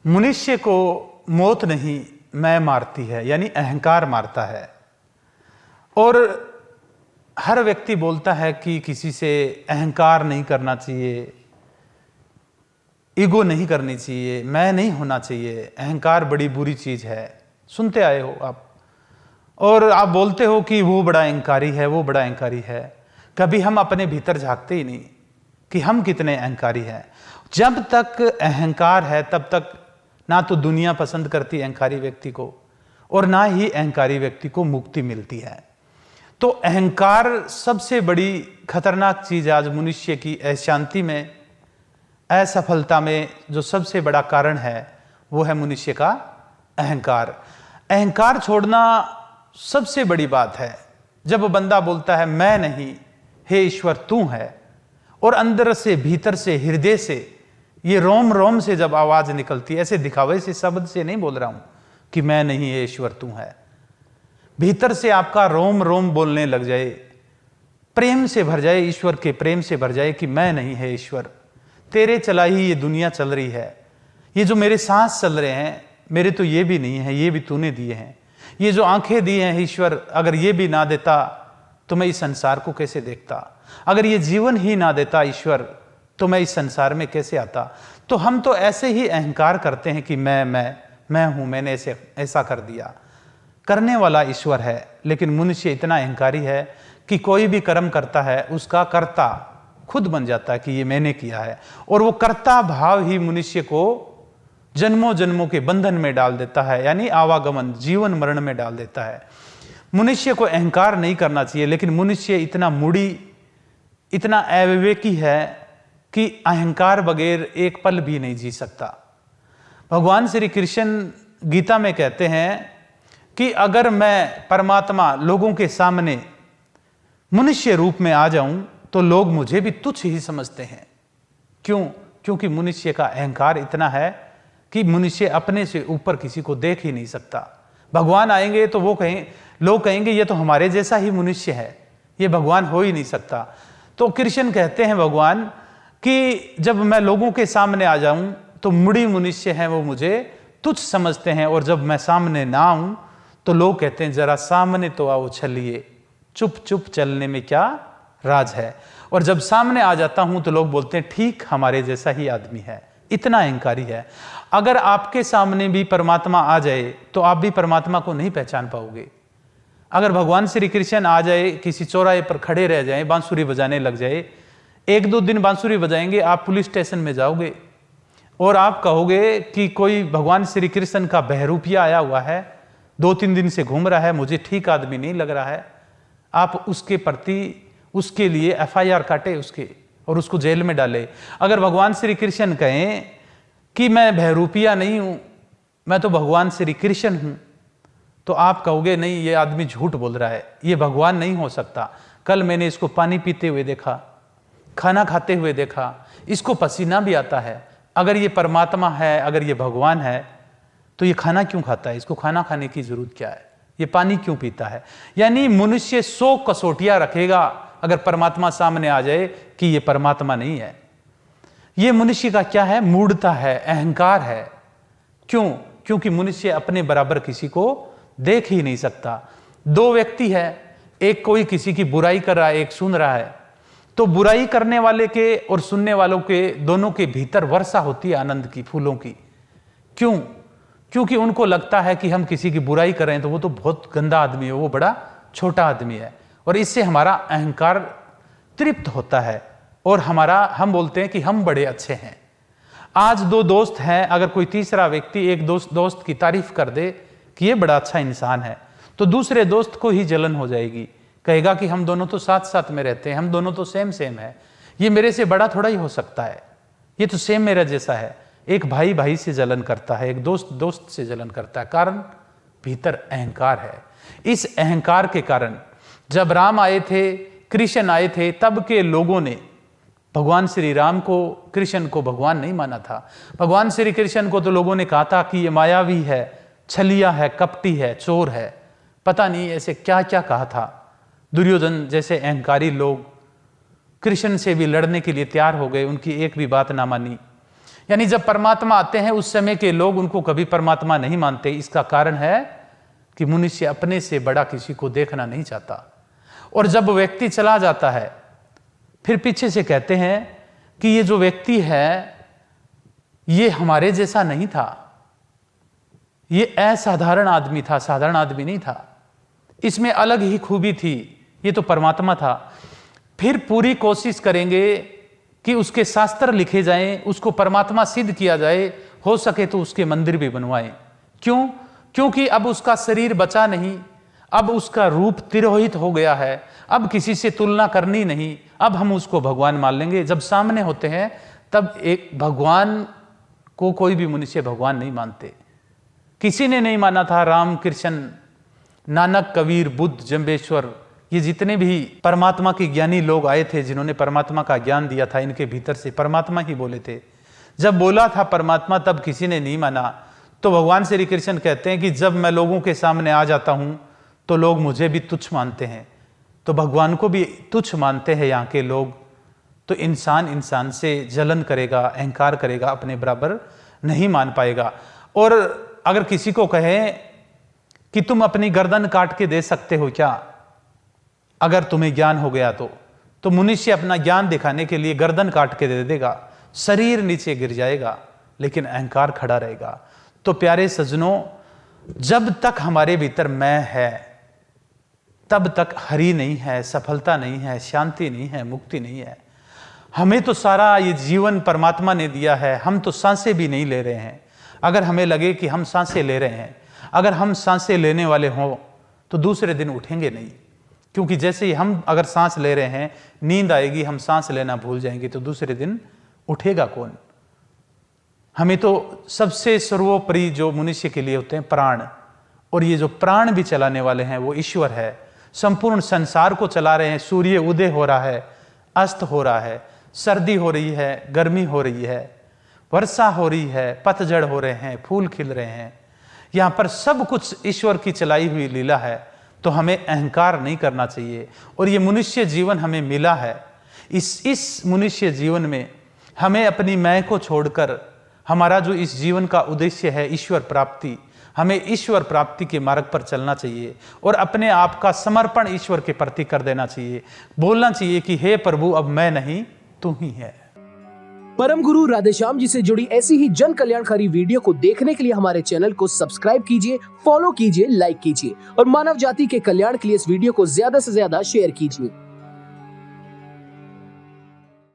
मनुष्य को मौत नहीं मैं मारती है, यानी अहंकार मारता है। और हर व्यक्ति बोलता है कि किसी से अहंकार नहीं करना चाहिए, ईगो नहीं करनी चाहिए, मैं नहीं होना चाहिए, अहंकार बड़ी बुरी चीज है। सुनते आए हो आप, और आप बोलते हो कि वो बड़ा अहंकारी है, वो बड़ा अहंकारी है। कभी हम अपने भीतर झांकते ही नहीं कि हम कितने अहंकारी हैं। जब तक अहंकार है तब तक ना तो दुनिया पसंद करती अहंकारी व्यक्ति को, और ना ही अहंकारी व्यक्ति को मुक्ति मिलती है। तो अहंकार सबसे बड़ी खतरनाक चीज है आज मनुष्य की अशांति में, असफलता में। जो सबसे बड़ा कारण है वो है मनुष्य का अहंकार। अहंकार छोड़ना सबसे बड़ी बात है। जब बंदा बोलता है मैं नहीं, हे ईश्वर तू है, और अंदर से, भीतर से, हृदय से, ये रोम रोम से जब आवाज निकलती है, ऐसे दिखावे से, शब्द से नहीं बोल रहा हूं कि मैं नहीं, हे ईश्वर तू है, भीतर से आपका रोम रोम बोलने लग जाए, प्रेम से भर जाए, ईश्वर के प्रेम से भर जाए कि मैं नहीं है ईश्वर, तेरे चला ही ये दुनिया चल रही है, ये जो मेरे सांस चल रहे हैं मेरे तो ये भी नहीं है, ये भी तूने दिए हैं, ये जो आंखें दी हैं ईश्वर, अगर ये भी ना देता तो मैं इस संसार को कैसे देखता, अगर ये जीवन ही ना देता ईश्वर तो मैं इस संसार में कैसे आता। तो हम तो ऐसे ही अहंकार करते हैं कि मैं हूं, मैंने ऐसा कर दिया। करने वाला ईश्वर है, लेकिन मनुष्य इतना अहंकारी है कि कोई भी कर्म करता है उसका कर्ता खुद बन जाता है कि ये मैंने किया है, और वो कर्ता भाव ही मनुष्य को जन्मों जन्मों के बंधन में डाल देता है, यानी आवागमन, जीवन मरण में डाल देता है। मनुष्य को अहंकार नहीं करना चाहिए, लेकिन मनुष्य इतना मूढ़ी, इतना अविवेकी है कि अहंकार बगैर एक पल भी नहीं जी सकता। भगवान श्री कृष्ण गीता में कहते हैं कि अगर मैं परमात्मा लोगों के सामने मनुष्य रूप में आ जाऊं तो लोग मुझे भी तुच्छ ही समझते हैं। क्यों? क्योंकि मनुष्य का अहंकार इतना है कि मनुष्य अपने से ऊपर किसी को देख ही नहीं सकता। भगवान आएंगे तो लोग कहेंगे ये तो हमारे जैसा ही मनुष्य है, ये भगवान हो ही नहीं सकता। तो कृष्ण कहते हैं भगवान कि जब मैं लोगों के सामने आ जाऊं तो मूढ़ी मनुष्य हैं वो मुझे तुच्छ समझते हैं, और जब मैं सामने ना आऊं तो लोग कहते हैं जरा सामने तो आओ चलिए, चुप चुप चलने में क्या राज है। और जब सामने आ जाता हूं तो लोग बोलते हैं ठीक हमारे जैसा ही आदमी है। इतना अहंकारी है। अगर आपके सामने भी परमात्मा आ जाए तो आप भी परमात्मा को नहीं पहचान पाओगे। अगर भगवान श्री कृष्ण आ जाए, किसी चौराहे पर खड़े रह जाए, बांसुरी बजाने लग जाए, एक दो दिन बांसुरी बजाएंगे, आप पुलिस स्टेशन में जाओगे और आप कहोगे कि कोई भगवान श्री कृष्ण का बहरूपिया आया हुआ है, 2-3 दिन से घूम रहा है, मुझे ठीक आदमी नहीं लग रहा है। आप उसके प्रति, उसके लिए FIR काटे उसके और उसको जेल में डाले। अगर भगवान श्री कृष्ण कहें कि मैं बहरूपिया नहीं हूं, मैं तो भगवान श्री कृष्ण हूं, तो आप कहोगे नहीं ये आदमी झूठ बोल रहा है, ये भगवान नहीं हो सकता। कल मैंने इसको पानी पीते हुए देखा, खाना खाते हुए देखा, इसको पसीना भी आता है। अगर ये परमात्मा है, अगर ये भगवान है, तो ये खाना क्यों खाता है? इसको खाना खाने की जरूरत क्या है? ये पानी क्यों पीता है? यानी मनुष्य 100 कसौटियां रखेगा अगर परमात्मा सामने आ जाए कि ये परमात्मा नहीं है। ये मनुष्य का क्या है? मूढ़ता है, अहंकार है। क्यों? क्योंकि मनुष्य अपने बराबर किसी को देख ही नहीं सकता। 2 व्यक्ति है, एक कोई किसी की बुराई कर रहा है, एक सुन रहा है, तो बुराई करने वाले के और सुनने वालों के दोनों के भीतर वर्षा होती है आनंद की, फूलों की। क्यों? क्योंकि उनको लगता है कि हम किसी की बुराई कर रहे हैं तो वो तो बहुत गंदा आदमी है, वो बड़ा छोटा आदमी है, और इससे हमारा अहंकार तृप्त होता है और हम बोलते हैं कि हम बड़े अच्छे हैं। आज 2 दोस्त हैं, अगर कोई तीसरा व्यक्ति एक दोस्त की तारीफ कर दे कि ये बड़ा अच्छा इंसान है, तो दूसरे दोस्त को ही जलन हो जाएगी, कहेगा कि हम दोनों तो साथ साथ में रहते हैं, हम दोनों तो सेम है, ये मेरे से बड़ा थोड़ा ही हो सकता है, ये तो सेम मेरा जैसा है। एक भाई भाई से जलन करता है, एक दोस्त से जलन करता है, कारण भीतर अहंकार है। इस अहंकार के कारण जब राम आए थे, कृष्ण आए थे, तब के लोगों ने भगवान श्री राम को, कृष्ण को भगवान नहीं माना था। भगवान श्री कृष्ण को तो लोगों ने कहा था कि ये मायावी है, छलिया है, कपटी है, चोर है, पता नहीं ऐसे क्या क्या कहा था। दुर्योधन जैसे अहंकारी लोग कृष्ण से भी लड़ने के लिए तैयार हो गए, उनकी एक भी बात ना मानी। यानी जब परमात्मा आते हैं उस समय के लोग उनको कभी परमात्मा नहीं मानते। इसका कारण है कि मनुष्य अपने से बड़ा किसी को देखना नहीं चाहता। और जब व्यक्ति चला जाता है फिर पीछे से कहते हैं कि ये जो व्यक्ति है ये हमारे जैसा नहीं था, ये असाधारण आदमी था, साधारण आदमी नहीं था, इसमें अलग ही खूबी थी, ये तो परमात्मा था। फिर पूरी कोशिश करेंगे कि उसके शास्त्र लिखे जाएं, उसको परमात्मा सिद्ध किया जाए, हो सके तो उसके मंदिर भी बनवाएं। क्यों? क्योंकि अब उसका शरीर बचा नहीं, अब उसका रूप तिरोहित हो गया है, अब किसी से तुलना करनी नहीं, अब हम उसको भगवान मान लेंगे। जब सामने होते हैं तब एक भगवान को कोई भी मनुष्य भगवान नहीं मानते। किसी ने नहीं माना था। राम, कृष्ण, नानक, कबीर, बुद्ध, जम्बेश्वर, ये जितने भी परमात्मा के ज्ञानी लोग आए थे, जिन्होंने परमात्मा का ज्ञान दिया था, इनके भीतर से परमात्मा ही बोले थे। जब बोला था परमात्मा तब किसी ने नहीं माना। तो भगवान श्री कृष्ण कहते हैं कि जब मैं लोगों के सामने आ जाता हूं तो लोग मुझे भी तुच्छ मानते हैं, तो भगवान को भी तुच्छ मानते हैं यहाँ के लोग। तो इंसान इंसान से जलन करेगा, अहंकार करेगा, अपने बराबर नहीं मान पाएगा। और अगर किसी को कहें कि तुम अपनी गर्दन काट के दे सकते हो क्या, अगर तुम्हें ज्ञान हो गया तो मनुष्य अपना ज्ञान दिखाने के लिए गर्दन काट के दे देगा, शरीर नीचे गिर जाएगा, लेकिन अहंकार खड़ा रहेगा। तो प्यारे सज्जनों, जब तक हमारे भीतर मैं है तब तक हरि नहीं है, सफलता नहीं है, शांति नहीं है, मुक्ति नहीं है। हमें तो सारा ये जीवन परमात्मा ने दिया है, हम तो सांसें भी नहीं ले रहे हैं। अगर हमें लगे कि हम सांसें ले रहे हैं, अगर हम सांसें लेने वाले हों तो दूसरे दिन उठेंगे नहीं, क्योंकि जैसे ही हम अगर सांस ले रहे हैं, नींद आएगी, हम सांस लेना भूल जाएंगे, तो दूसरे दिन उठेगा कौन? हमें तो सबसे सर्वोपरि जो मनुष्य के लिए होते हैं प्राण, और ये जो प्राण भी चलाने वाले हैं वो ईश्वर है। संपूर्ण संसार को चला रहे हैं। सूर्य उदय हो रहा है, अस्त हो रहा है, सर्दी हो रही है, गर्मी हो रही है, वर्षा हो रही है, पतझड़ हो रहे हैं, फूल खिल रहे हैं। यहाँ पर सब कुछ ईश्वर की चलाई हुई लीला है। तो हमें अहंकार नहीं करना चाहिए। और ये मनुष्य जीवन हमें मिला है, इस मनुष्य जीवन में हमें अपनी मैं को छोड़कर हमारा जो इस जीवन का उद्देश्य है ईश्वर प्राप्ति, हमें ईश्वर प्राप्ति के मार्ग पर चलना चाहिए और अपने आप का समर्पण ईश्वर के प्रति कर देना चाहिए। बोलना चाहिए कि हे प्रभु, अब मैं नहीं, तू ही है। परम गुरु राधेश्याम जी से जुड़ी ऐसी ही जन कल्याणकारी वीडियो को देखने के लिए हमारे चैनल को सब्सक्राइब कीजिए, फॉलो कीजिए, लाइक कीजिए और मानव जाति के कल्याण के लिए इस वीडियो को ज्यादा से ज्यादा शेयर कीजिए।